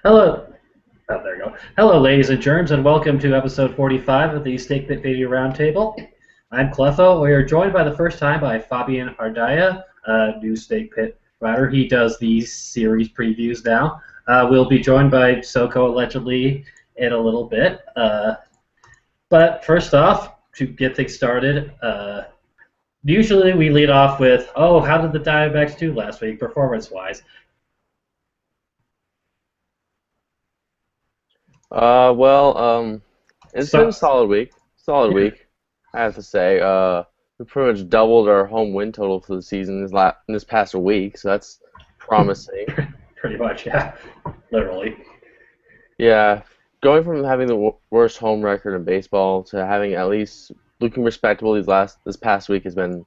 Hello. Oh, there you go. Hello, ladies and germs, and welcome to episode 45 of the Snakepit Video Roundtable. I'm Clefo. We are joined by the first time by Fabian Ardaya, new Snakepit writer. He does these series previews now. We'll be joined by Soko allegedly in a little bit. But first off, to get things started, usually we lead off with, oh, how did the Diamondbacks do last week, performance-wise? It's been a So, solid week. Solid week, I have to say. We pretty much doubled our home win total for the season in this past week, so that's promising. pretty much, yeah, literally. Yeah, going from having the worst home record in baseball to having at least looking respectable this past week has been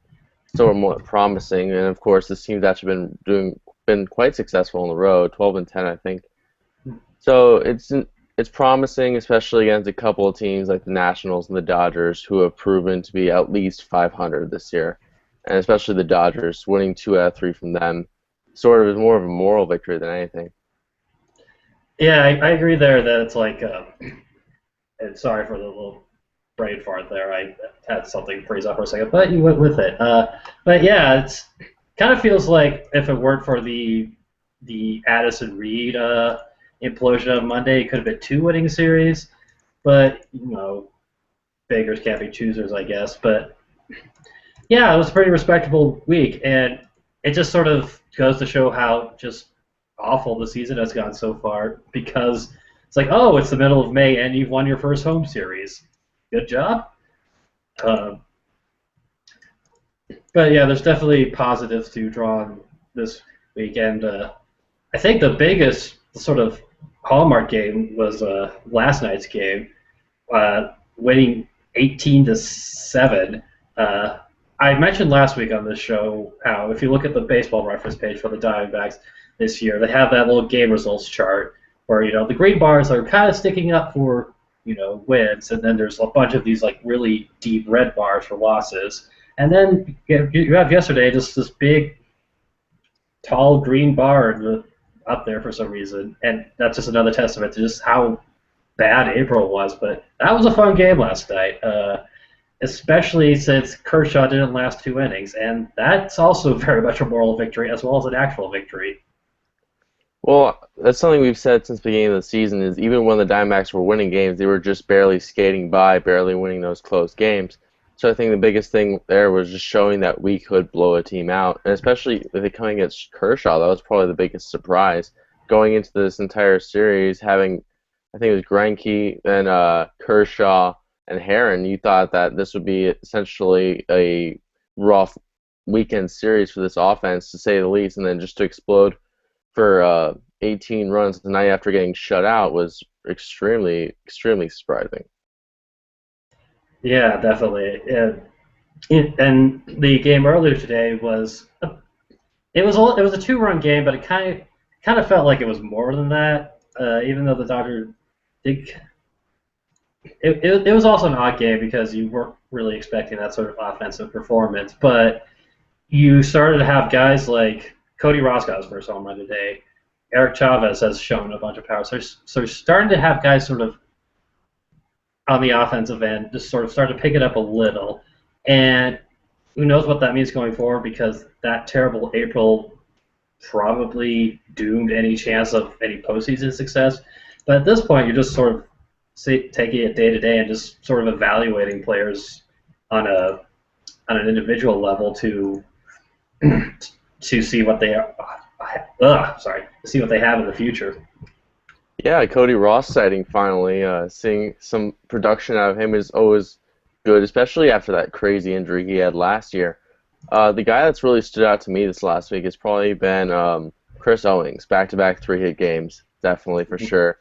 so more promising. And of course, this team's actually been quite successful on the road, 12-10, I think. So it's promising, especially against a couple of teams like the Nationals and the Dodgers, who have proven to be at least 500 this year, and especially the Dodgers winning 2 out of 3 from them, sort of is more of a moral victory than anything. Yeah, I agree there that it's like, and sorry for the little brain fart there. I had something freeze up for a second, but you went with it. But yeah, it's kind of feels like if it weren't for the Addison Reed implosion on Monday, it could have been two winning series. But beggars can't be choosers, I guess. But yeah, it was a pretty respectable week, and it just sort of goes to show how just awful the season has gone so far because it's like, oh, it's the middle of May and you've won your first home series. Good job. Um, but yeah, there's definitely positives to draw on this weekend. I think the biggest sort of hallmark game was last night's game, winning 18-7. Uh, I mentioned last week on this show how if you look at the baseball reference page for the Diamondbacks this year, they have that little game results chart where the green bars are kind of sticking up for wins, and then there's a bunch of these like really deep red bars for losses, and then you have yesterday just this big tall green bar up there for some reason, and that's just another testament to just how bad April was. But that was a fun game last night. Especially since Kershaw didn't last 2 innings, and that's also very much a moral victory as well as an actual victory. Well, that's something we've said since the beginning of the season is even when the Diamondbacks were winning games, they were just barely skating by, barely winning those close games. So I think the biggest thing there was just showing that we could blow a team out, and especially with it coming against Kershaw, that was probably the biggest surprise going into this entire series. Having, I think it was Greinke, then Kershaw and Heron. You thought that this would be essentially a rough weekend series for this offense, to say the least, and then just to explode for 18 runs the night after getting shut out was extremely, extremely surprising. Yeah, definitely. And the game earlier today was it was a two-run game, but it kind of felt like it was more than that. Even though the Dodgers, it, it was also an odd game because you weren't really expecting that sort of offensive performance. But you started to have guys like Cody Ross got his first home run today. Eric Chavez has shown a bunch of power. So you're starting to have guys sort of on the offensive end just sort of start to pick it up a little. And who knows what that means going forward because that terrible April probably doomed any chance of any postseason success. But at this point, you're just sort of taking it day to day and just sort of evaluating players on an individual level to see what they are. To see what they have in the future. Yeah, Cody Ross sighting finally. Seeing some production out of him is always good, especially after that crazy injury he had last year. The guy that's really stood out to me this last week has probably been Chris Owings, back-to-back three-hit games, definitely for sure.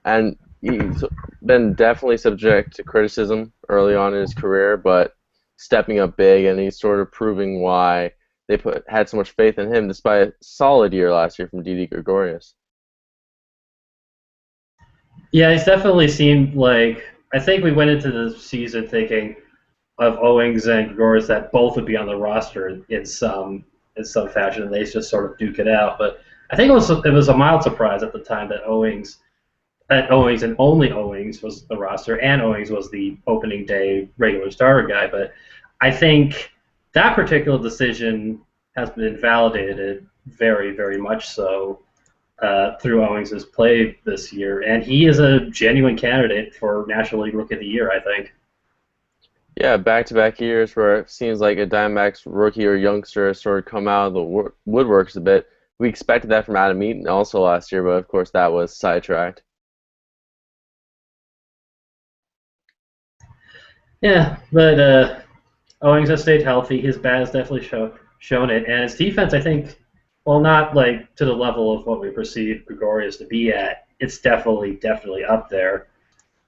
And he's been definitely subject to criticism early on in his career, but stepping up big, and he's sort of proving why they had so much faith in him, despite a solid year last year from Didi Gregorius. Yeah, he's definitely seemed like. I think we went into the season thinking of Owings and Gregorius that both would be on the roster in some fashion, and they just sort of duke it out. But I think it was a mild surprise at the time that Owings and only Owings was the roster, and Owings was the opening day regular starter guy. But I think that particular decision has been validated very, very much so through Owings' play this year, and he is a genuine candidate for National League Rookie of the Year, I think. Yeah, back-to-back years where it seems like a Diamondbacks rookie or youngster has sort of come out of the woodworks a bit. We expected that from Adam Eaton also last year, but of course that was sidetracked. Yeah, but Owings has stayed healthy. His bat has definitely shown it, and his defense, I think, well, not like to the level of what we perceive Gregorius to be at. It's definitely up there,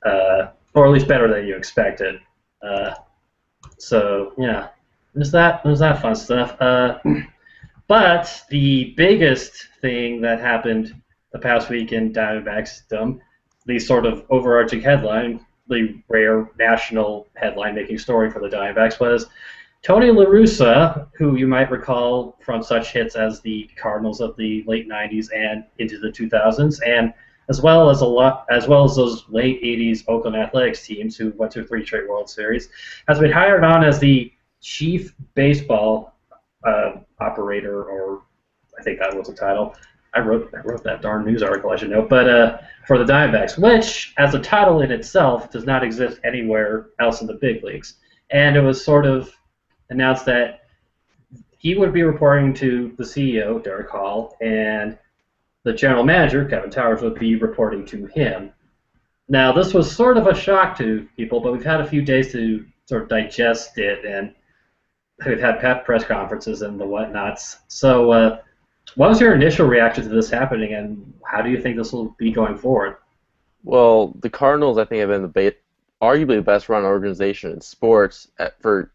or at least better than you expected. So yeah, there's that fun stuff. But the biggest thing that happened the past week in Diamondbacks, the sort of overarching headline, the rare national headline-making story for the Diamondbacks was Tony La Russa, who you might recall from such hits as the Cardinals of the late '90s and into the 2000s, and as well as those late '80s Oakland Athletics teams who went to 3 straight World Series, has been hired on as the chief baseball operator, or I think that was the title. I wrote that darn news article, I should know, but for the Diamondbacks, which, as a title in itself, does not exist anywhere else in the big leagues. And it was sort of announced that he would be reporting to the CEO, Derek Hall, and the general manager, Kevin Towers, would be reporting to him. Now, this was sort of a shock to people, but we've had a few days to sort of digest it, and we've had press conferences and the whatnots. So, what was your initial reaction to this happening, and how do you think this will be going forward? Well, the Cardinals, I think, have been arguably the best-run organization in sports for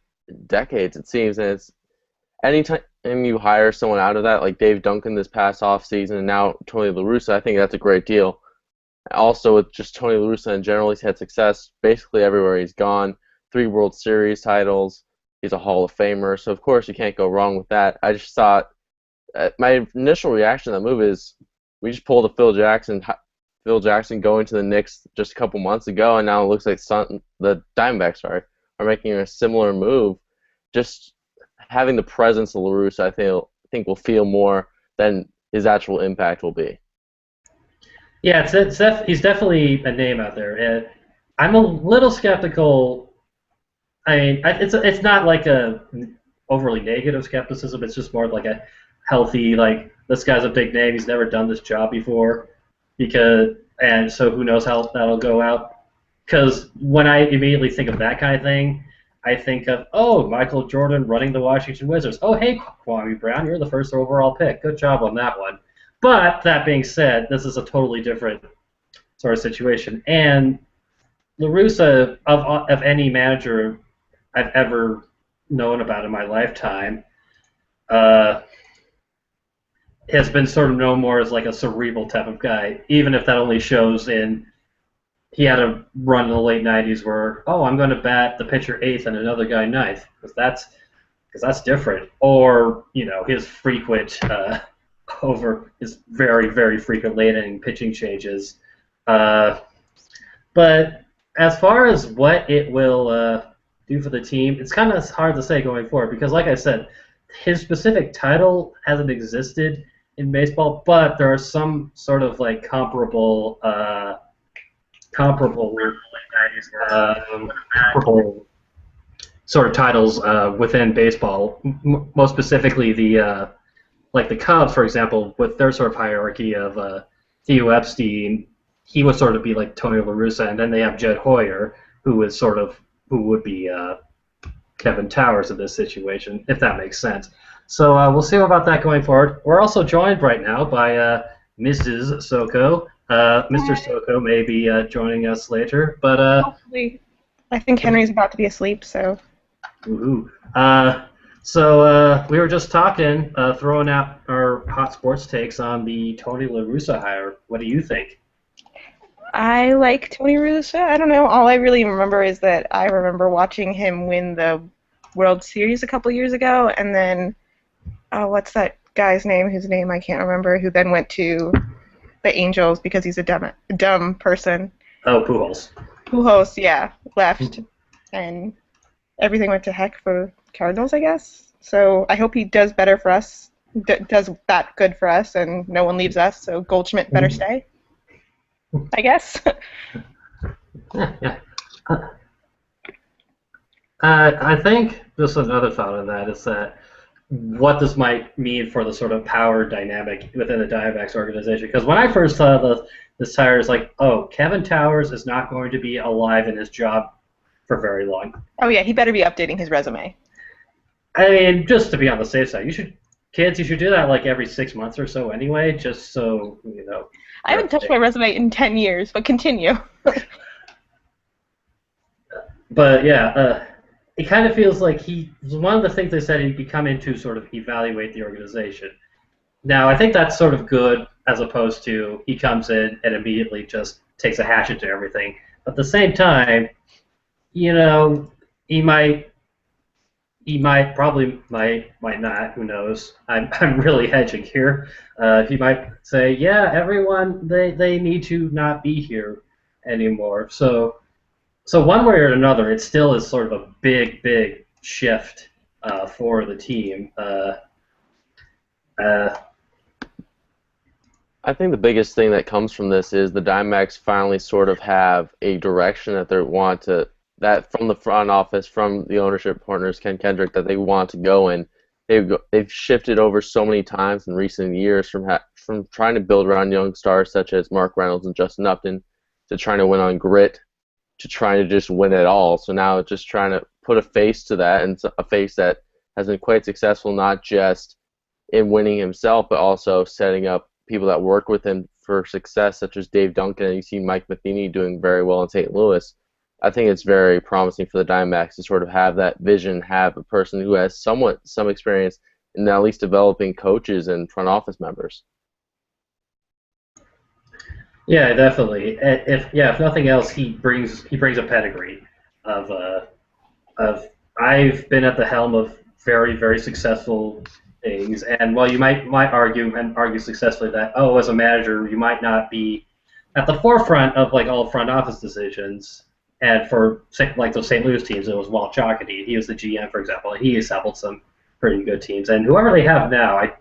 decades, it seems, and it's anytime you hire someone out of that, like Dave Duncan this past offseason, and now Tony La Russa, I think that's a great deal. Also, with just Tony La Russa in general, he's had success basically everywhere he's gone. 3 World Series titles. He's a Hall of Famer, so of course you can't go wrong with that. I just thought my initial reaction to that move is we just pulled a Phil Jackson going to the Knicks just a couple months ago, and now it looks like the Diamondbacks are making a similar move. Just having the presence of La Russa, I think will feel more than his actual impact will be. Yeah, he's definitely a name out there. And I'm a little skeptical. I mean, it's not like a overly negative skepticism. It's just more like a healthy, like, this guy's a big name. He's never done this job before, and so who knows how that'll go out. Because when I immediately think of that kind of thing, I think of, Michael Jordan running the Washington Wizards. Oh, hey, Kwame Brown, you're the first overall pick. Good job on that one. But that being said, this is a totally different sort of situation. And La Russa, of any manager I've ever known about in my lifetime, has been sort of known more as like a cerebral type of guy, even if that only shows in he had a run in the late '90s where, I'm going to bat the pitcher 8th and another guy 9th, because that's different. Or his frequent over his very, very frequent late inning pitching changes. But as far as what it will do for the team, it's kind of hard to say going forward, because like I said, his specific title hasn't existed in baseball, but there are some sort of like comparable sort of titles within baseball. Most specifically, the like the Cubs, for example, with their sort of hierarchy of Theo Epstein, he would sort of be like Tony La Russa, and then they have Jed Hoyer, who would be Kevin Towers in this situation, if that makes sense. So we'll see about that going forward. We're also joined right now by Mrs. Soko. Mr. Soko may be joining us later, but hopefully, I think Henry's about to be asleep, so. Woohoo! So we were just talking, throwing out our hot sports takes on the Tony La Russa hire. What do you think? I like Tony Russa. I don't know. All I really remember is that I remember watching him win the World Series a couple years ago, and then what's that guy's name, whose name I can't remember, who then went to the Angels because he's a dumb person. Oh, Pujols. Pujols, yeah, left, and everything went to heck for Cardinals, I guess. So I hope he does better for us, does that good for us, and no one leaves us. So Goldschmidt better stay, I guess. Yeah. I think just another thought on that is that what this might mean for the sort of power dynamic within the Diamondbacks organization. Because when I first saw this hire, it's like, oh, Kevin Towers is not going to be alive in his job for very long. Oh yeah, he better be updating his resume. I mean, just to be on the safe side, you should do that like every 6 months or so anyway, just so you know. I haven't touched my resume in 10 years, but continue. But yeah, it kind of feels like one of the things they said he'd be coming to sort of evaluate the organization. Now, I think that's sort of good as opposed to he comes in and immediately just takes a hatchet to everything. But at the same time, you know, he might not, who knows. I'm really hedging here. He might say, yeah, everyone, they need to not be here anymore. So one way or another, it still is sort of a big shift for the team. I think the biggest thing that comes from this is the Diamondbacks finally sort of have a direction that they want to, that from the front office, from the ownership partners, Ken Kendrick, that they want to go in. They've shifted over so many times in recent years from trying to build around young stars such as Mark Reynolds and Justin Upton to trying to win on grit, to trying to just win it all. So now it's just trying to put a face to that, and a face that has been quite successful, not just in winning himself, but also setting up people that work with him for success, such as Dave Duncan, and you see Mike Matheny doing very well in St. Louis. I think it's very promising for the Diamondbacks to sort of have that vision, have a person who has some experience in at least developing coaches and front office members. Yeah, definitely. If nothing else, he brings a pedigree of I've been at the helm of very successful things, and while you might argue successfully that as a manager you might not be at the forefront of like all front office decisions, and for like those St. Louis teams it was Walt Jocketty. He was the GM, for example. He assembled some pretty good teams, and whoever they have now, I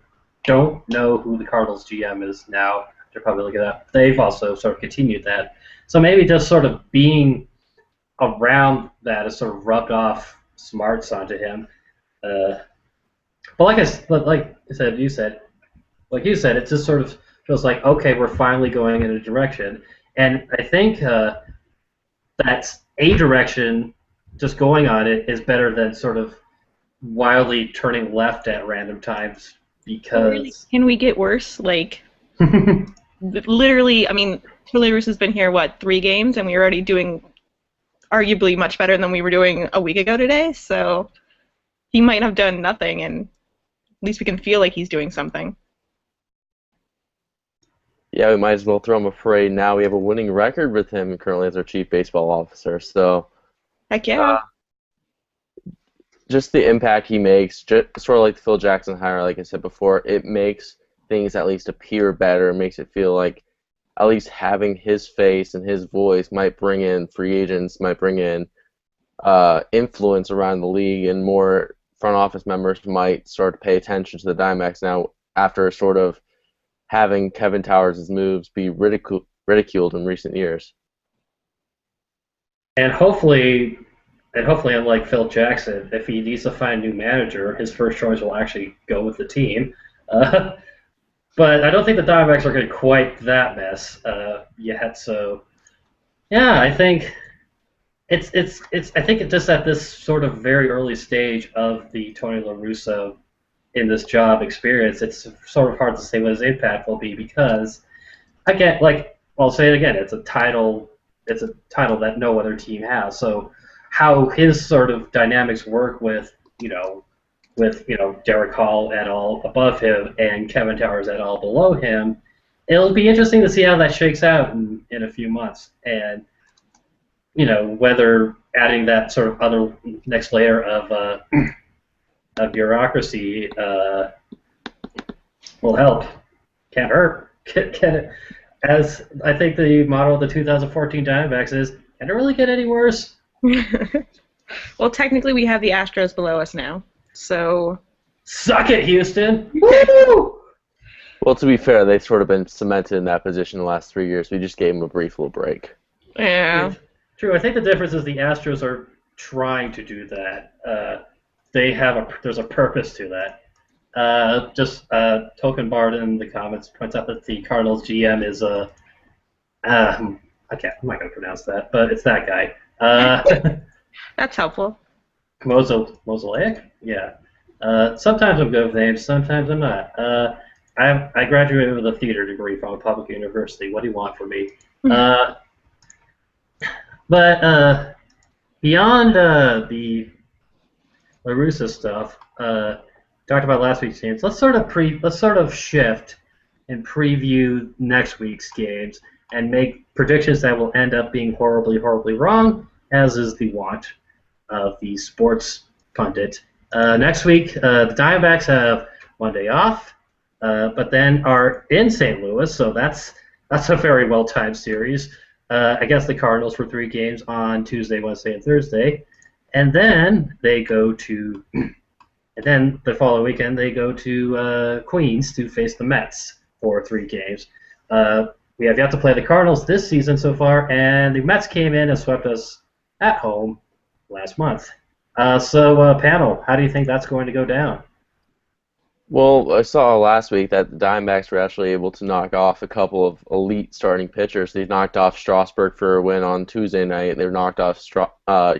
don't know who the Cardinals GM is now. Probably look it up. They've also sort of continued that. So maybe just sort of being around that has sort of rubbed off smarts onto him. But like you said, it just sort of feels like, okay, we're finally going in a direction. And I think that's a direction, just going on it, is better than sort of wildly turning left at random times because... Really? Can we get worse? Like... Literally, I mean, Toulouse has been here, 3 games, and we're already doing arguably much better than we were doing a week ago today, so he might have done nothing, and at least we can feel like he's doing something. Yeah, we might as well throw him a parade now. We have a winning record with him currently as our chief baseball officer, so... Heck yeah. Just the impact he makes, sort of like the Phil Jackson hire, like I said before, it makes things at least appear better. It makes it feel like at least having his face and his voice might bring in free agents, might bring in influence around the league, and more front office members might start to pay attention to the Diamondbacks now after sort of having Kevin Towers' moves be ridiculed in recent years. And hopefully, unlike Phil Jackson, if he needs to find a new manager, his first choice will actually go with the team. But I don't think the Diamondbacks are going to quite that mess yet. So, yeah, I think it's just at this sort of very early stage of the Tony La Russa in this job experience, it's sort of hard to say what his impact will be because, again, like I'll say it again, it's a title that no other team has. So, how his sort of dynamics work with Derek Hall et al. Above him and Kevin Towers et al. Below him, it'll be interesting to see how that shakes out in a few months. And, whether adding that sort of other next layer of bureaucracy will help. Can't hurt. Can it? As I think the motto of the 2014 Diamondbacks is, can it really get any worse? Well, technically we have the Astros below us now, so... Suck it, Houston! Woo! Well, to be fair, they've sort of been cemented in that position the last 3 years. We just gave them a brief little break. Yeah. True. I think the difference is the Astros are trying to do that. There's a purpose to that. Token Bard in the comments points out that the Cardinals GM is I'm not going to pronounce that, but it's that guy. That's helpful. Mosaic? Yeah. Sometimes I'm good with names, sometimes I'm not. I graduated with a theater degree from a public university. What do you want from me? But beyond the La Russa stuff, talked about last week's games. Let's sort of shift and preview next week's games and make predictions that will end up being horribly, horribly wrong, as is the wont of the sports pundit. Next week, the Diamondbacks have one day off, but then are in St. Louis, so that's a very well-timed series against the Cardinals for 3 games on Tuesday, Wednesday, and Thursday, and then they go to. And then the following weekend, they go to Queens to face the Mets for 3 games. We have yet to play the Cardinals this season so far, and the Mets came in and swept us at home last month. Panel, how do you think that's going to go down? Well, I saw last week that the Diamondbacks were actually able to knock off a couple of elite starting pitchers. They knocked off Strasburg for a win on Tuesday night. They knocked off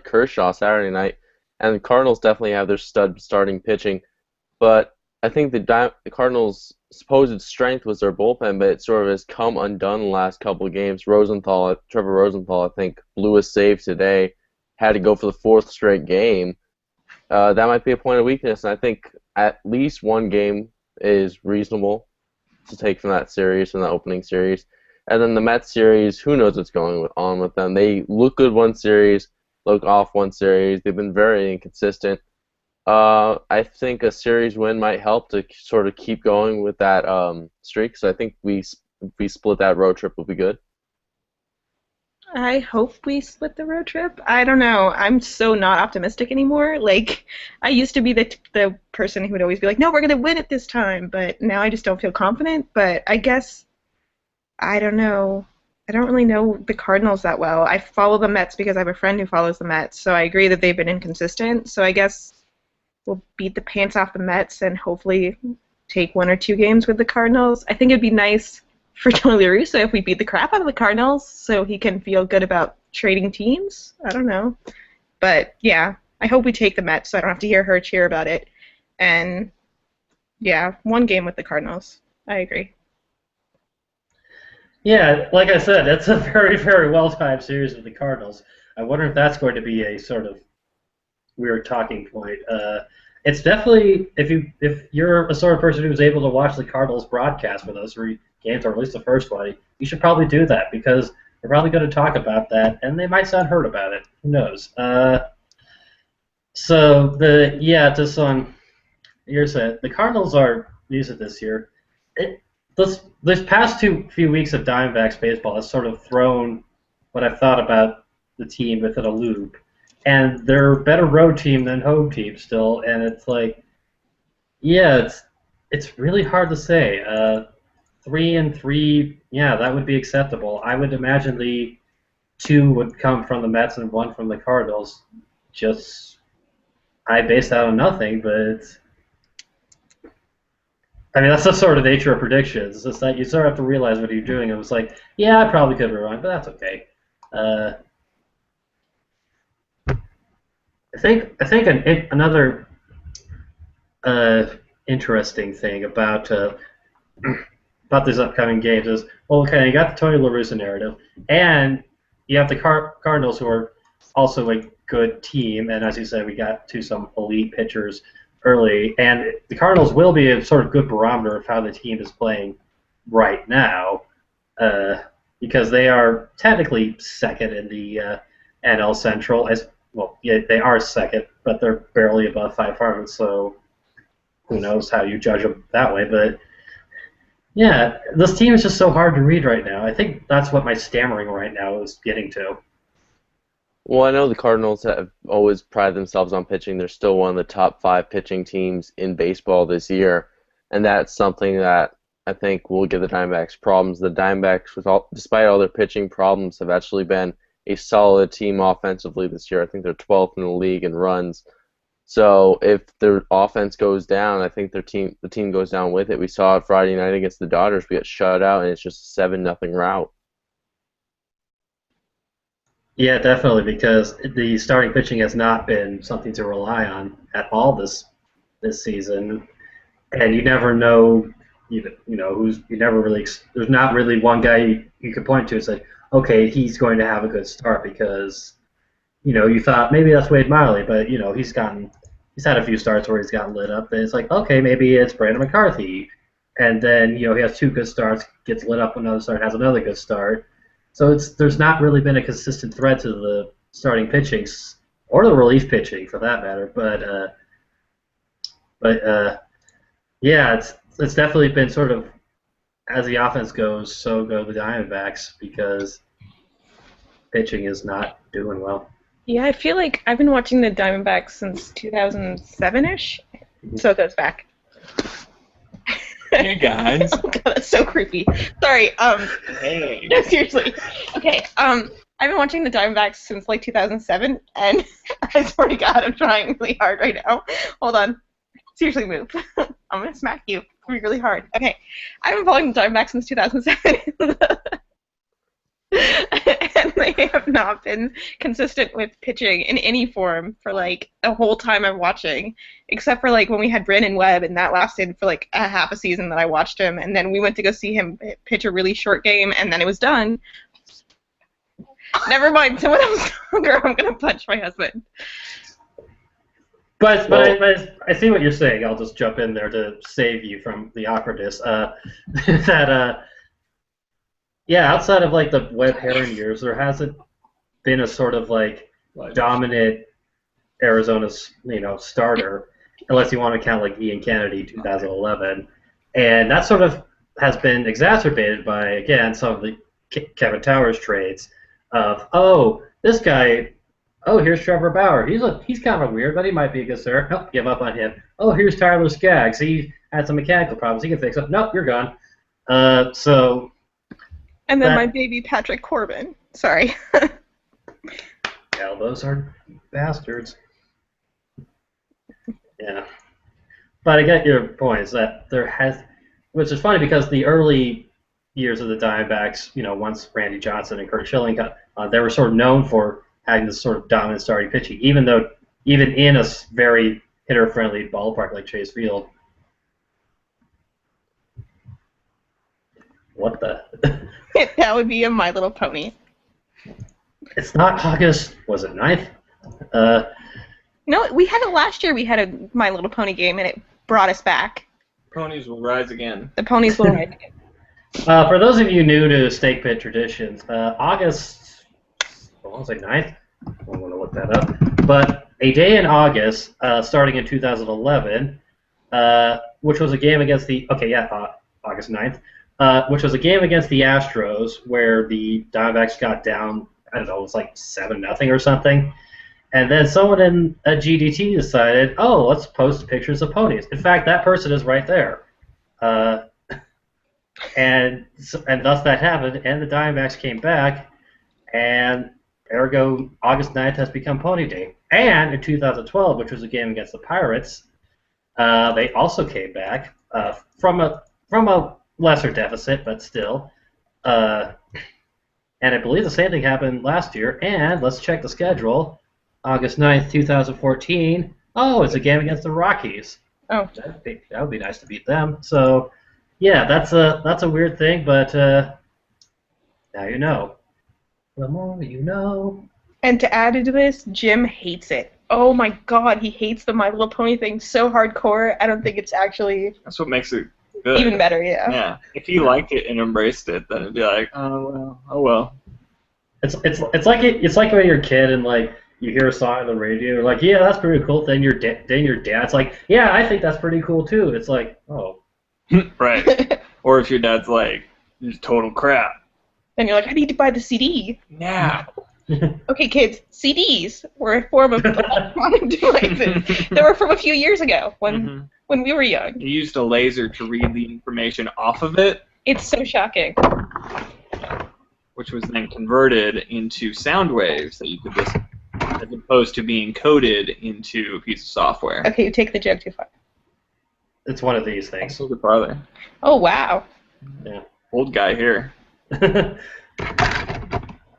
Kershaw Saturday night. And the Cardinals definitely have their stud starting pitching, but I think the Cardinals' supposed strength was their bullpen, but it sort of has come undone the last couple of games. Trevor Rosenthal, I think, blew a save today, had to go for the 4th straight game. That might be a point of weakness, and I think at least one game is reasonable to take from that series, from that opening series. And then the Mets series, who knows what's going on with them. They look good one series, look off one series. They've been very inconsistent. I think a series win might help to sort of keep going with that streak. So I think if we split that road trip, will be good. I hope we split the road trip. I don't know. I'm so not optimistic anymore. Like, I used to be the person who would always be like, no, we're going to win it this time. But now I just don't feel confident. But I guess, I don't know. I don't really know the Cardinals that well. I follow the Mets because I have a friend who follows the Mets. So I agree that they've been inconsistent. So I guess we'll beat the pants off the Mets and hopefully take 1 or 2 games with the Cardinals. I think it'd be nice for Tony La Russa if we beat the crap out of the Cardinals so he can feel good about trading teams. I don't know. But, yeah, I hope we take the Mets so I don't have to hear her cheer about it. And, yeah, 1 game with the Cardinals. I agree. Yeah, like I said, it's a very, very well-timed series with the Cardinals. I wonder if that's going to be a sort of weird talking point. It's definitely, if you're a sort of person who's able to watch the Cardinals broadcast with us, games, or at least the first one, you should probably do that because we're probably going to talk about that, and they might sound hurt about it. Who knows? Just on your side, the Cardinals are decent this year. This past few weeks of Diamondbacks baseball has sort of thrown what I've thought about the team within a loop. And they're a better road team than home team still, and it's like, yeah, it's really hard to say. 3-3, yeah, that would be acceptable. I would imagine the 2 would come from the Mets and 1 from the Cardinals. I base that on nothing, but I mean, that's the sort of nature of predictions. It's just that you sort of have to realize what you're doing. It was like, yeah, I probably could be wrong, but that's okay. I think another interesting thing about these upcoming games is, well, okay, you got the Tony La Russa narrative, and you have the Cardinals, who are also a good team, and as you said, we got some elite pitchers early, and the Cardinals will be a sort of good barometer of how the team is playing right now, because they are technically second in the NL Central. They are second, but they're barely above 500, so who knows how you judge them that way. But Yeah, this team is just so hard to read right now. I think that's what my stammering right now is getting to. Well, I know the Cardinals have always prided themselves on pitching. They're still one of the top 5 pitching teams in baseball this year, and that's something that I think will give the Diamondbacks problems. The Diamondbacks, despite all their pitching problems, have actually been a solid team offensively this year. I think they're 12th in the league in runs. So if their offense goes down, I think the team goes down with it. We saw it Friday night against the Dodgers. We got shut out, and it's just a 7-0 rout. Yeah, definitely, because the starting pitching has not been something to rely on at all this season, and you never know, who's you never really. There's not really one guy you could point to and say, okay, he's going to have a good start because, you thought maybe that's Wade Miley, but he's had a few starts where he's gotten lit up, and it's like, okay, maybe it's Brandon McCarthy, and then he has 2 good starts, gets lit up, another start, has another good start. So there's not really been a consistent threat to the starting pitching or the relief pitching for that matter. But yeah, it's definitely been sort of as the offense goes, so go the Diamondbacks because pitching is not doing well. Yeah, I feel like I've been watching the Diamondbacks since 2007-ish, so it goes back. Hey guys. Oh god, that's so creepy. Sorry. Hey. No, seriously. Okay. I've been watching the Diamondbacks since like 2007, and I swear to God, I'm trying really hard right now. Hold on. Seriously, move. I'm gonna smack you really hard. Okay. I've been following the Diamondbacks since 2007. And they have not been consistent with pitching in any form for like the whole time I'm watching, except for like when we had Brandon Webb, and that lasted for like a half a season that I watched him, and then we went to go see him pitch a really short game, and then it was done. Never mind, someone else stronger. I'm gonna punch my husband. But I see what you're saying. I'll just jump in there to save you from the awkwardness. Yeah, outside of like the Webb Herring years, there hasn't been a sort of like dominant Arizona, starter, unless you want to count like Ian Kennedy 2011, and that sort of has been exacerbated by again some of the Kevin Towers trades of this guy, here's Trevor Bauer, he's kind of weird, but he might be a good starter. Nope, give up on him. Here's Tyler Skaggs, he had some mechanical problems, he can fix it. Nope, you're gone. And then my baby Patrick Corbin. Sorry. Yeah, those are bastards. Yeah. But I get your point, is that which is funny because the early years of the Diamondbacks, once Randy Johnson and Kurt Schilling got, they were sort of known for having this sort of dominant starting pitching, even in a very hitter-friendly ballpark like Chase Field. What the? That would be a My Little Pony. It's not August. Was it 9th? No, we had it last year. We had a My Little Pony game, and it brought us back. Ponies will rise again. The ponies will rise again. For those of you new to Snakepit traditions, August, what was it, 9th? I'm going to look that up. But a day in August, starting in 2011, which was a game against August 9th, which was a game against the Astros where the Diamondbacks got down, I don't know, it was like 7-0 or something. And then someone in a GDT decided, let's post pictures of ponies. In fact, that person is right there. And thus that happened, and the Diamondbacks came back, and ergo August 9th has become Pony Day. And in 2012, which was a game against the Pirates, they also came back from a lesser deficit, but still. And I believe the same thing happened last year. And let's check the schedule. August 9th, 2014. It's a game against the Rockies. Oh. That would be nice to beat them. So, yeah, that's a weird thing, but now you know. The more you know. And to add to this, Jim hates it. Oh my God, he hates the My Little Pony thing so hardcore. I don't think it's actually. That's what makes it good. Even better, yeah. Yeah. If he liked it and embraced it, then it'd be like, oh well. It's like when you're a kid and like you hear a song on the radio, you're like, yeah, that's pretty cool. Then your dad's like, yeah, I think that's pretty cool too. It's like, oh. Right. Or if your dad's like, "This is total crap." Then you're like, I need to buy the CD. Now. Okay, kids, CDs were a form of electronic devices that were from a few years ago when we were young. You used a laser to read the information off of it. It's so shocking. Which was then converted into sound waves that you could listen, as opposed to being coded into a piece of software. Okay, you take the joke too far. It's one of these things. So the farther. Oh, wow. Yeah. Old guy here.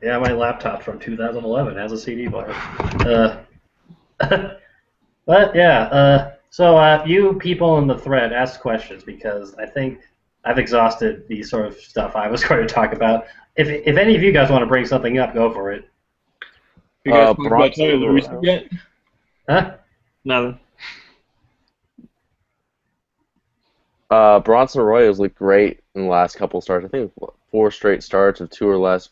Yeah, my laptop from 2011 has a CD player. But yeah, so you people in the thread ask questions because I think I've exhausted the sort of stuff I was going to talk about. If any of you guys want to bring something up, go for it. You guys talk about Tyler the Rooster yet? Huh? Nothing. Bronson Arroyo's looked great in the last couple starts. I think 4 straight starts of 2 or less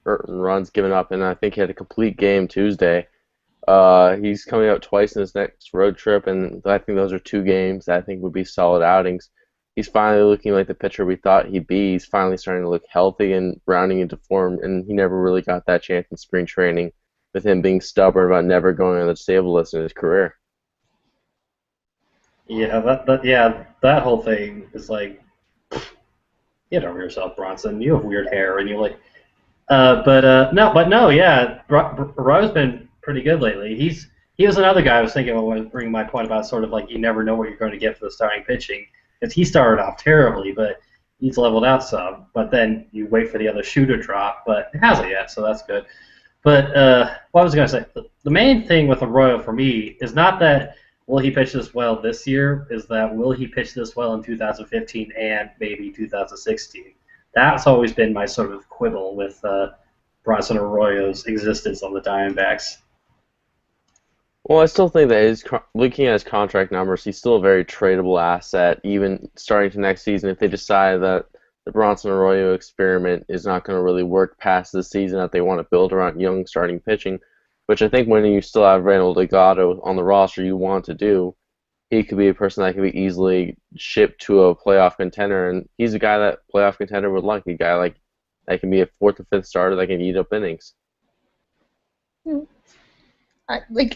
runs given up, and I think he had a complete game Tuesday. He's coming out twice in his next road trip, and I think those are 2 games that I think would be solid outings. He's finally looking like the pitcher we thought he'd be. He's finally starting to look healthy and rounding into form, and he never really got that chance in spring training with him being stubborn about never going on the disabled list in his career. Yeah, that whole thing is like, get over yourself, Bronson. You have weird hair, and you like. No, yeah, Arroyo's been pretty good lately. He was another guy I was thinking when bringing my point about sort of like you never know what you're going to get for the starting pitching. Because he started off terribly, but he's leveled out some. But then you wait for the other shoe to drop, but it hasn't yet, so that's good. But what was I going to say? The main thing with Arroyo for me is not that will he pitch this well this year, is that will he pitch this well in 2015 and maybe 2016. That's always been my sort of quibble with Bronson Arroyo's existence on the Diamondbacks. Well, I still think that looking at his contract numbers, he's still a very tradable asset, even starting to next season. If they decide that the Bronson Arroyo experiment is not going to really work past this season, that they want to build around young starting pitching, which I think when you still have Randall Delgado on the roster, you want to do, he could be a person that could be easily shipped to a playoff contender, and he's a guy that playoff contender would like, a guy like that can be a 4th or 5th starter that can eat up innings.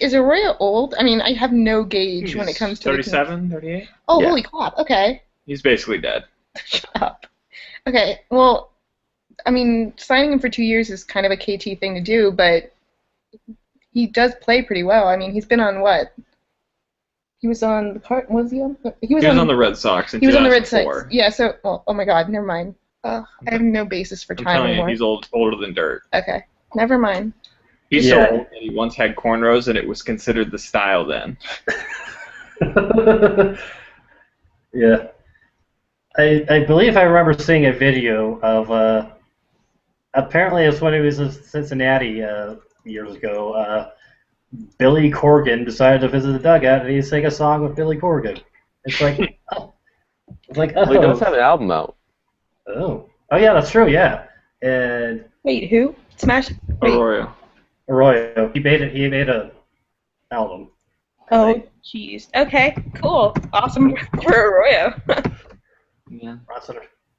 Is Arroyo old? I mean, I have no gauge when it comes to 37, 38? Oh, Yeah. Holy crap, okay. He's basically dead. Shut up. Okay, well, I mean, signing him for 2 years is kind of a KT thing to do, but he does play pretty well. I mean, he's been on what? He was on the cart. Was he on? He was on the Red Sox in He was on the Red 2004. Sox. Yeah. So, oh my God, never mind. I have no basis for I'm time telling anymore. you, he's older than dirt. Okay, never mind. He's Yeah. so old that he once had cornrows and it was considered the style then. Yeah. I believe I remember seeing a video of, apparently it was when he was in Cincinnati years ago, Billy Corgan decided to visit the dugout and he'd sing a song with Billy Corgan. It's like, oh. It's like, Well, he does oh. have an album out. Oh, yeah, that's true, yeah. And Wait, who? Smash? Wait. Arroyo. He made a album. Oh, jeez. Okay, cool. Awesome for Arroyo. Yeah.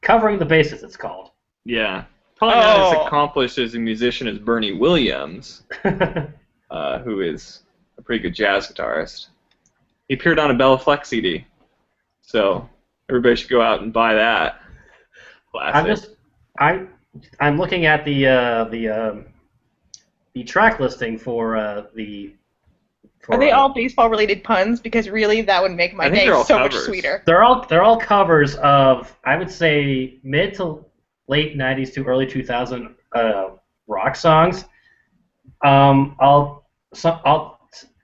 Covering the bases, it's called. Yeah. Probably not Oh. as accomplished as a musician as Bernie Williams, who is a pretty good jazz guitarist. He appeared on a Bella Fleck CD, so everybody should go out and buy that. Classic. I'm looking at the track listing for the. Are they all baseball-related puns? Because really, that would make my I think day they're all so much covers. sweeter. They're all covers of, I would say, mid to late '90s to early 2000 rock songs.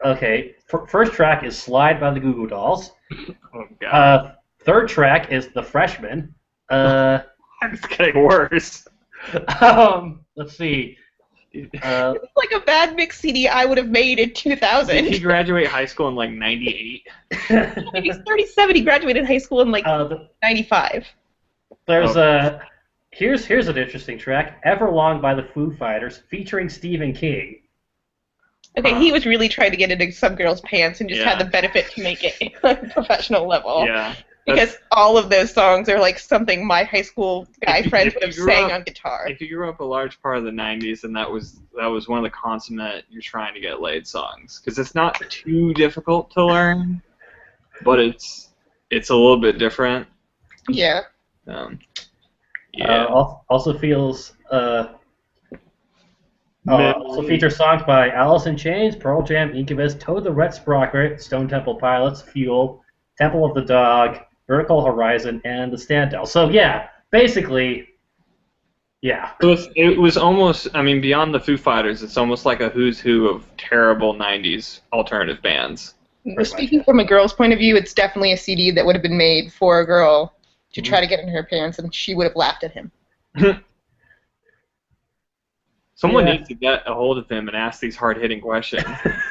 Okay. First track is "Slide" by the Goo Goo Dolls. Oh god. Third track is "The Freshman." It's getting worse. Let's see. It's like a bad mix CD I would have made in 2000. Did he graduate high school in like '98? He's 37. He graduated high school in like 95. There's here's an interesting track, "Everlong" by the Foo Fighters, featuring Stephen King. Okay, he was really trying to get into some girl's pants and just had the benefit to make it a professional level. Yeah. Because all of those songs are like something my high school guy friends would have sang on guitar. If you grew up a large part of the '90s, then that was one of the consummate "you're trying to get laid" songs. Because it's not too difficult to learn, but it's a little bit different. Yeah. Yeah. Also features songs by Alice in Chains, Pearl Jam, Incubus, Toad the Red Sprocket, Stone Temple Pilots, Fuel, Temple of the Dog, Vertical Horizon, and the Standell. So yeah, basically, yeah. It was almost, I mean, beyond the Foo Fighters, it's almost like a who's who of terrible '90s alternative bands. Speaking from a girl's point of view, it's definitely a CD that would have been made for a girl to try to get in her pants, and she would have laughed at him. Someone needs to get a hold of him and ask these hard-hitting questions.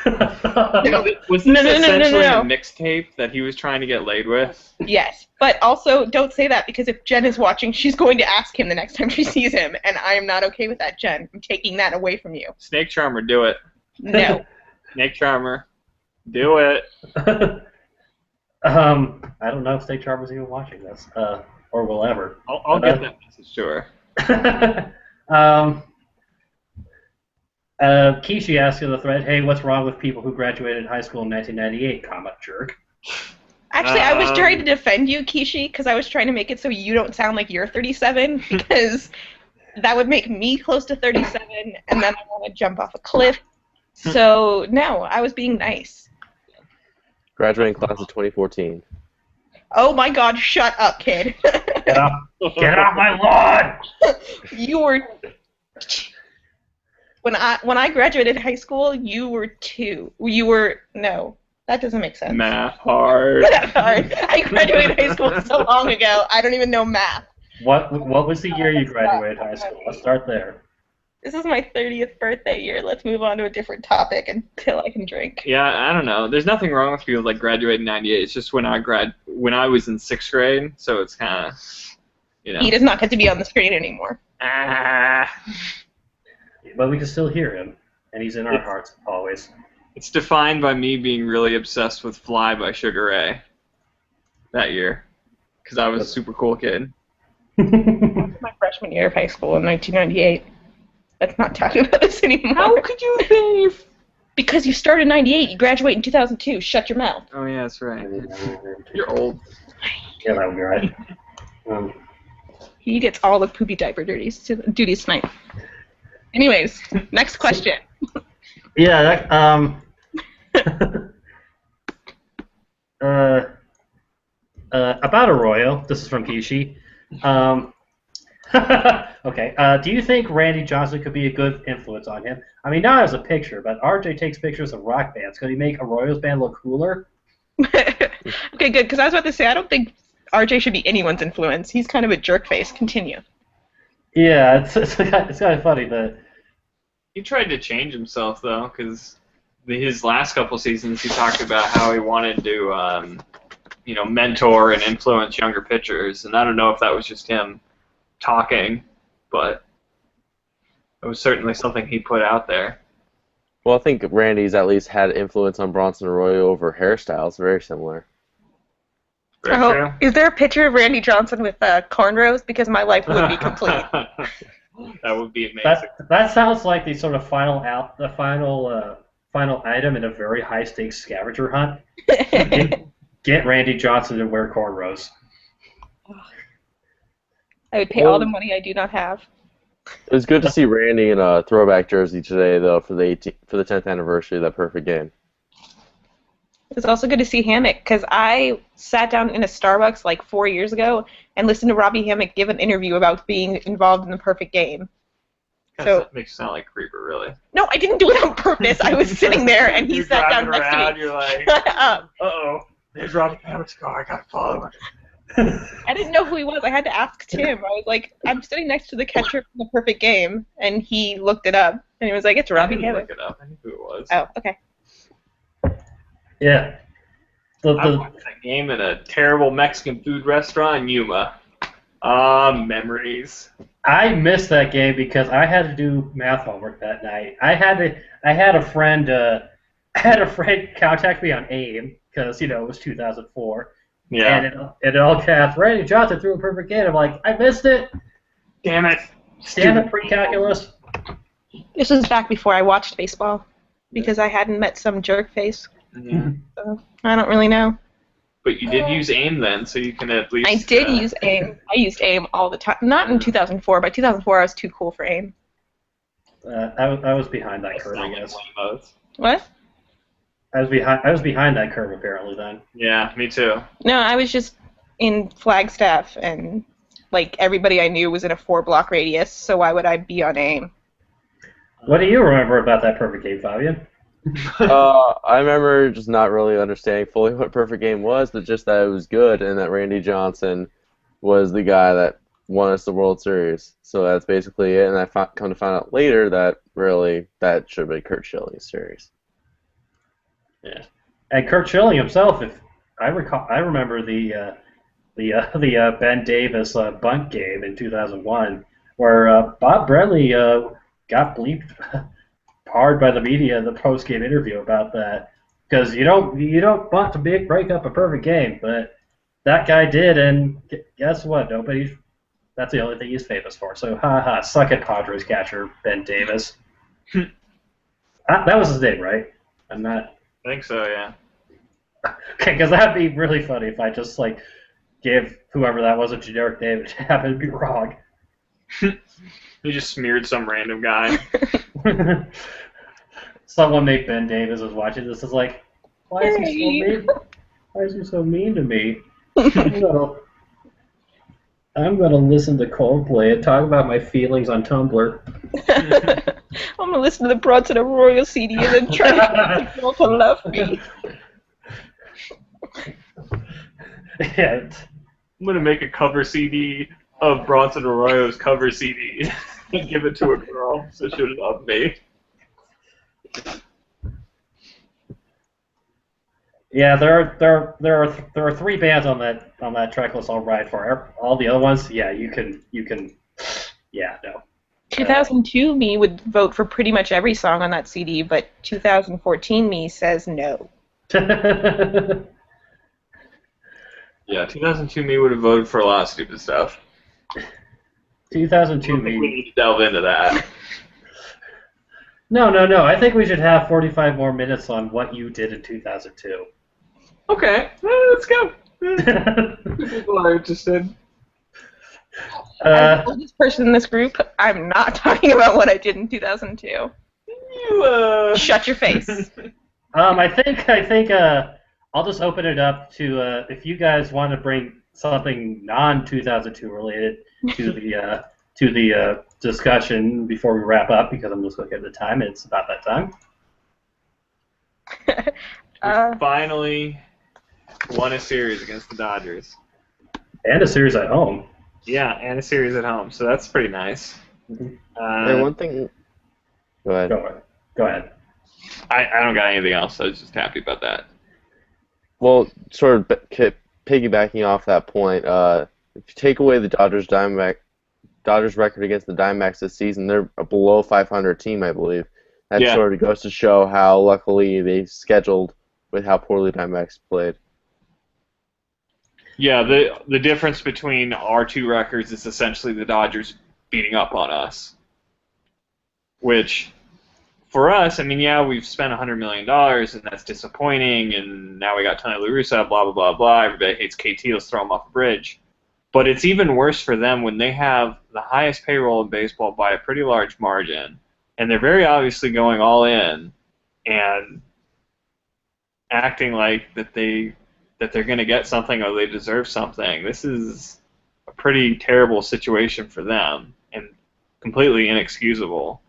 No. Was this essentially a mixtape that he was trying to get laid with? Yes, but also don't say that, because if Jen is watching, she's going to ask him the next time she sees him, and I am not okay with that, Jen. I'm taking that away from you. Snake Charmer, do it. No. Snake Charmer, do it. I don't know if Snake Charmer's even watching this, or will ever. I'll get that message to her. Kishi asked in the thread, "Hey, what's wrong with people who graduated high school in 1998? Comment jerk." Actually, I was trying to defend you, Kishi, because I was trying to make it so you don't sound like you're 37, because that would make me close to 37, and then I want to jump off a cliff. So, no, I was being nice. Graduating class of 2014. Oh my God, shut up, kid. Get off my lawn! You were... When I graduated high school, you were 2. No, that doesn't make sense. Math hard. Math hard. I graduated high school so long ago, I don't even know math. What was the year you graduated high school? Let's start there. This is my 30th birthday year. Let's move on to a different topic until I can drink. Yeah, I don't know. There's nothing wrong with people that graduate in '98. It's just when I was in 6th grade, so it's kind of, He does not get to be on the screen anymore. But we can still hear him, and he's in our hearts always. It's defined by me being really obsessed with Fly by Sugar Ray that year, because I was a super cool kid. My freshman year of high school in 1998. Let's not talk about this anymore. How could you be? Because you started in 98, you graduate in 2002. Shut your mouth. Oh, yeah, that's right. You're old. Yeah, that would be right. He gets all the poopy diaper duties tonight. Anyways, next question. Yeah, about Arroyo, this is from Kishi. Okay, do you think Randy Johnson could be a good influence on him? I mean, not as a picture, but RJ takes pictures of rock bands. Could he make Arroyo's band look cooler? Okay, good, because I was about to say, I don't think RJ should be anyone's influence. He's kind of a jerk face. Continue. Yeah, it's kind of funny, but... He tried to change himself, though, because his last couple seasons he talked about how he wanted to, mentor and influence younger pitchers, and I don't know if that was just him talking, but it was certainly something he put out there. Well, I think Randy's at least had influence on Bronson Arroyo over hairstyles, very similar. Very true. Is there a picture of Randy Johnson with cornrows? Because my life would be complete. That would be amazing. That sounds like the sort of final item in a very high stakes scavenger hunt. Get Randy Johnson to wear cornrows. I would pay all the money I do not have. It was good to see Randy in a throwback jersey today, though, for the 10th anniversary of that perfect game. It was also good to see Hammock, because I sat down in a Starbucks like 4 years ago and listened to Robbie Hammock give an interview about being involved in the perfect game. So that makes you sound like a creeper, really. No, I didn't do it on purpose. I was sitting there and he sat down next to me. You're like, Shut up. uh-oh, there's Robbie Hammock's car. I gotta follow him. I didn't know who he was. I had to ask Tim. I was like, I'm sitting next to the catcher from the perfect game, and he looked it up, and he was like, it's Robbie Hammock. Look it up. I knew who it was. Oh, okay. Yeah. I watched that game in a terrible Mexican food restaurant in Yuma. Memories. I missed that game because I had to do math homework that night. I had a friend contact me on AIM because it was 2004. Yeah. And in all caps, Randy Johnson threw a perfect game. I'm like, I missed it. Damn it. Damn it, pre-calculus. This was back before I watched baseball because I hadn't met some jerk face. Yeah. So I don't really know. But you did use AIM then, so you can at least... I did use AIM. I used AIM all the time. Not in 2004. By 2004, I was too cool for AIM. I was behind that curve, I guess. What? I was behind that curve apparently then. Yeah, me too. No, I was just in Flagstaff, and like everybody I knew was in a 4-block radius. So why would I be on AIM? What do you remember about that perfect game, Fabian? I remember just not really understanding fully what Perfect Game was, but just that it was good and that Randy Johnson was the guy that won us the World Series. So that's basically it. And I come to find out later that really that should have been Kurt Schilling's series. Yeah, and Kurt Schilling himself, if I recall, I remember the Ben Davis bunt game in 2001 where Bob Brenly got bleeped hard by the media in the post-game interview about that, because you don't bunt to break up a perfect game, but that guy did, and guess what? That's the only thing he's famous for. So suck it, Padres catcher Ben Davis. That was his name, right? I'm not. I think so, yeah. Okay, because that'd be really funny if I just gave whoever that was a generic name and it happened to be wrong. You just smeared some random guy. Someone named Ben Davis is watching this. Is like, why is he so mean? Why is he so mean to me? I'm gonna listen to Coldplay and talk about my feelings on Tumblr. I'm gonna listen to the Bronson Arroyo CD and then try to get the girl to love me. Yeah. I'm gonna make a cover CD of Bronson Arroyo's cover CD and give it to a girl so she'll love me. Yeah, there are 3 bands on that track list I'll ride for. All the other ones, yeah, you can, yeah, no. 2002 me would vote for pretty much every song on that CD, but 2014 me says no. Yeah, 2002 me would have voted for a lot of stupid stuff. 2002 We me. need to delve into that. No. I think we should have 45 more minutes on what you did in 2002. Okay, let's go. People are interested. As the oldest person in this group, I'm not talking about what I did in 2002. You, Shut your face. I think I'll just open it up to if you guys want to bring something non-2002 related to the discussion before we wrap up, because I'm just looking at the time. And it's about that time. We finally won a series against the Dodgers. And a series at home. Yeah, and a series at home, so that's pretty nice. And one thing. Go ahead. Go ahead. I don't got anything else. I was just happy about that. Well, sort of piggybacking off that point, if you take away the Dodgers record against the Diamondbacks this season, they're a below 500 team, I believe. That sort of goes to show how luckily they scheduled with how poorly the Diamondbacks played. Yeah, the difference between our 2 records is essentially the Dodgers beating up on us. Which, for us, I mean, yeah, we've spent $100 million, and that's disappointing, and now we got Tony La Russa, blah, blah, blah, blah. Everybody hates KT, let's throw him off a bridge. But it's even worse for them when they have the highest payroll in baseball by a pretty large margin, and they're very obviously going all in and acting like that they're going to get something or they deserve something. This is a pretty terrible situation for them and completely inexcusable.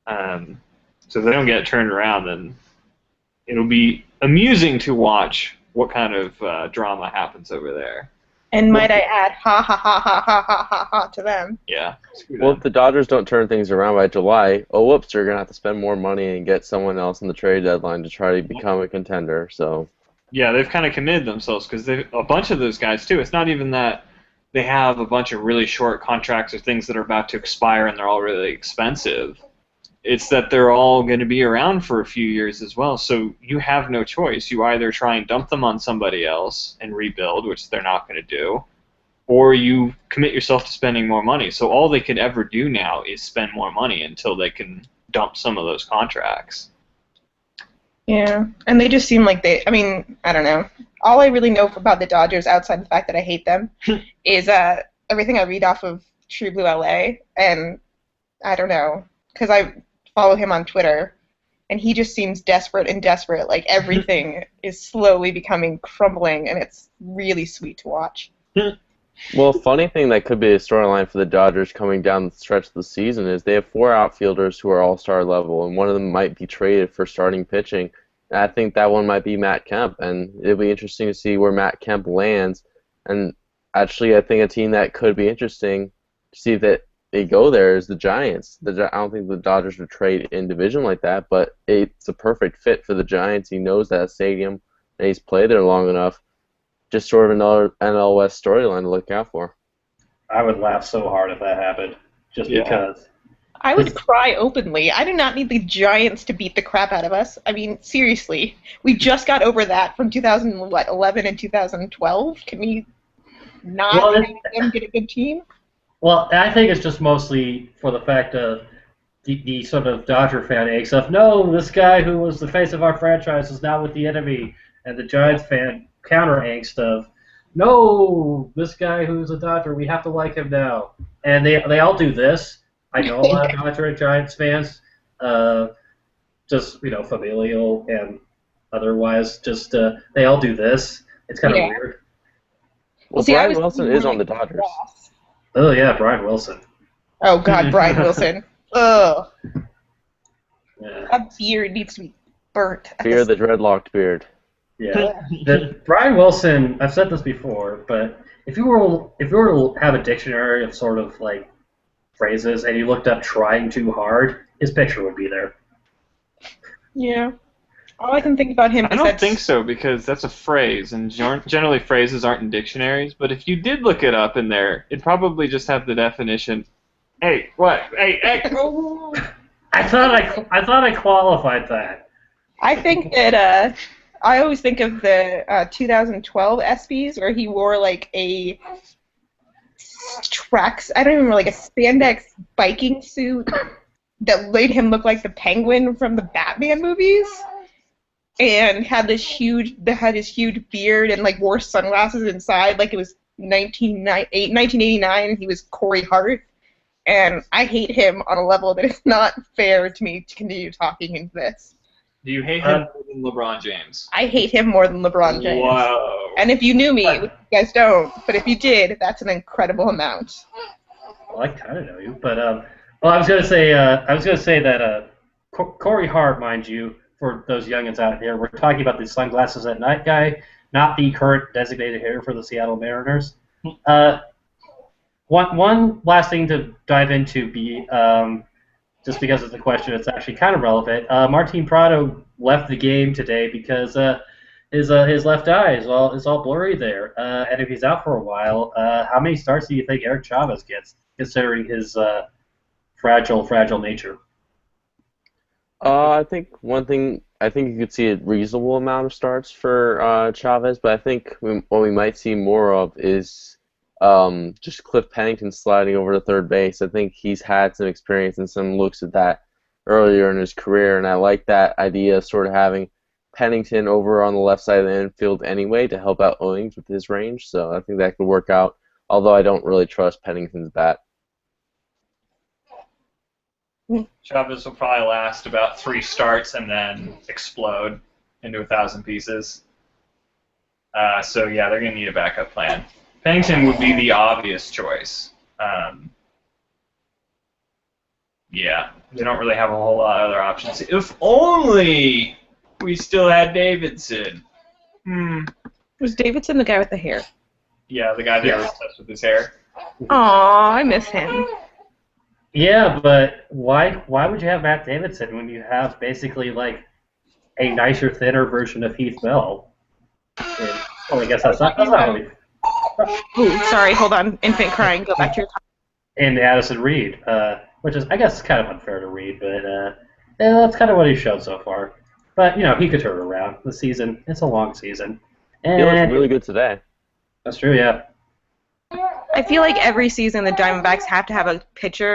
So if they don't get it turned around, then it'll be amusing to watch what kind of drama happens over there. And might I add, ha ha ha ha ha ha ha ha to them. Yeah. Well, if the Dodgers don't turn things around by July, they're going to have to spend more money and get someone else in the trade deadline to try to become a contender. So. Yeah, they've kind of committed themselves because a bunch of those guys, too. It's not even that they have a bunch of really short contracts or things that are about to expire and they're all really expensive. it's that they're all going to be around for a few years as well. So you have no choice. You either try and dump them on somebody else and rebuild, which they're not going to do, or you commit yourself to spending more money. So all they could ever do now is spend more money until they can dump some of those contracts. Yeah, and they just seem like I mean, I don't know. All I really know about the Dodgers, outside the fact that I hate them, is everything I read off of True Blue LA, and I don't know, because I follow him on Twitter, and he just seems desperate and desperate. Like everything is slowly becoming crumbling, and it's really sweet to watch. Well, funny thing that could be a storyline for the Dodgers coming down the stretch of the season is they have 4 outfielders who are all-star level, and one of them might be traded for starting pitching. And I think that one might be Matt Kemp, and it'll be interesting to see where Matt Kemp lands. And actually, I think a team that could be interesting to see that they go there is the Giants. I don't think the Dodgers would trade in division like that, but it's a perfect fit for the Giants. He knows that stadium, and he's played there long enough. Just sort of another NL West storyline to look out for. I would laugh so hard if that happened, just because. I would cry openly. I do not need the Giants to beat the crap out of us. I mean, seriously. We just got over that from 2011 and 2012. Can we not have them get a good team? Well, I think it's just mostly for the fact of the sort of Dodger fan angst of, no, this guy who was the face of our franchise is now with the enemy, and the Giants fan counter angst of, no, this guy who's a Dodger, we have to like him now. And they all do this. I know a lot of Dodger and Giants fans, just, familial and otherwise, just they all do this. It's kind of weird. Well, Brian Wilson is on the Dodgers. Oh, yeah, Brian Wilson. Oh, God, Brian Wilson. Ugh. Yeah. That beard needs to be burnt. Fear the dreadlocked beard. Yeah. Brian Wilson, I've said this before, but if you were to have a dictionary of sort of like phrases and you looked up trying too hard, his picture would be there. Yeah. All I can think about him is I don't think so, because that's a phrase, and generally phrases aren't in dictionaries, but if you did look it up in there, it'd probably just have the definition, hey, what? Hey. I thought I qualified that. I think that I always think of the 2012 ESPYs where he wore like a I don't even remember, like a spandex biking suit that made him look like the Penguin from the Batman movies, and had his huge beard and like wore sunglasses inside like it was 1989 and he was Corey Hart. And I hate him on a level that is not fair to me to continue talking into this. Do you hate him more than LeBron James? I hate him more than LeBron James. Whoa. And if you knew me, you guys don't, but if you did, that's an incredible amount. Well, I kind of know you, but I was gonna say that Corey Hart, mind you, for those youngins out there, we're talking about the sunglasses at night guy, not the current designated hitter for the Seattle Mariners. One last thing to dive into, just because it's a question that's actually kind of relevant. Martin Prado left the game today because his left eye is all blurry there, and if he's out for a while, how many starts do you think Eric Chavez gets, considering his fragile nature? I think you could see a reasonable amount of starts for Chavez, but I think what we might see more of is just Cliff Pennington sliding over to third base. I think he's had some experience and some looks at that earlier in his career, and I like that idea of sort of having Pennington over on the left side of the infield anyway to help out Owings with his range, so I think that could work out, although I don't really trust Pennington's bat. Chavez will probably last about 3 starts and then explode into 1,000 pieces. So yeah, they're going to need a backup plan. Pennington would be the obvious choice. Yeah, they don't really have a whole lot of other options. If only we still had Davidson. Was Davidson the guy with the hair? Yeah, the guy that was obsessed with his hair. Aw, I miss him. Yeah, but why would you have Matt Davidson when you have basically like a nicer, thinner version of Heath Bell? Well, I guess that's not really. Ooh, sorry, hold on. Infant crying. Go back to your comment. And Addison Reed. which is, I guess, kind of unfair to read, but yeah, that's kind of what he showed so far. But, he could turn it around. The season, it's a long season. He looked And really good today. that's true, yeah. I feel like every season the Diamondbacks have to have a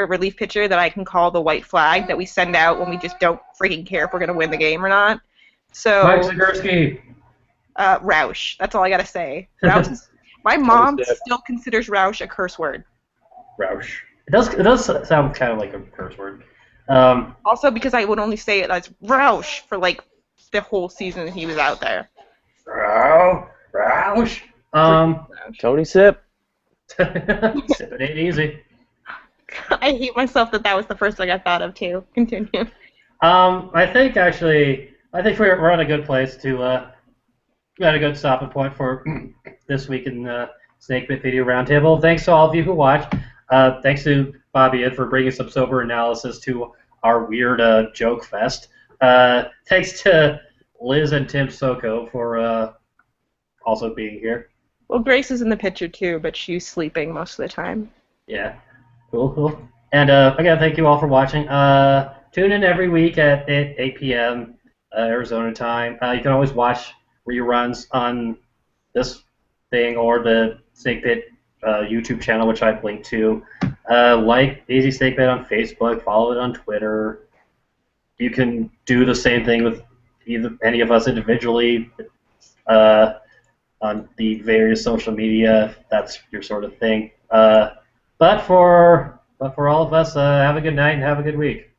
relief pitcher that I can call the white flag that we send out when we just don't freaking care if we're going to win the game or not. So, Mike Zagurski. Roush. That's all I got to say. Roush is, my mom still considers Roush a curse word. Roush. It does sound kind of like a curse word. Also because I would only say it as Roush for like the whole season he was out there. Roush. Tony Sip. Sip it ain't easy. I hate myself that was the first thing I thought of too. Continue. I think we're on a good place to we had a good stopping point for this week in Snakepit Video Roundtable. Thanks to all of you who watched. Thanks to Bobby Ed for bringing some sober analysis to our weird joke fest. Thanks to Liz and Tim Soko for also being here. Well, Grace is in the picture too, but she's sleeping most of the time. Yeah. Cool. And again, thank you all for watching. Tune in every week at 8 p.m. Arizona time. You can always watch reruns on this thing or the Snakepit YouTube channel, which I've linked to. Like Easy Snakepit on Facebook. Follow it on Twitter. You can do the same thing with any of us individually on the various social media, if that's your sort of thing. But for all of us, have a good night and have a good week.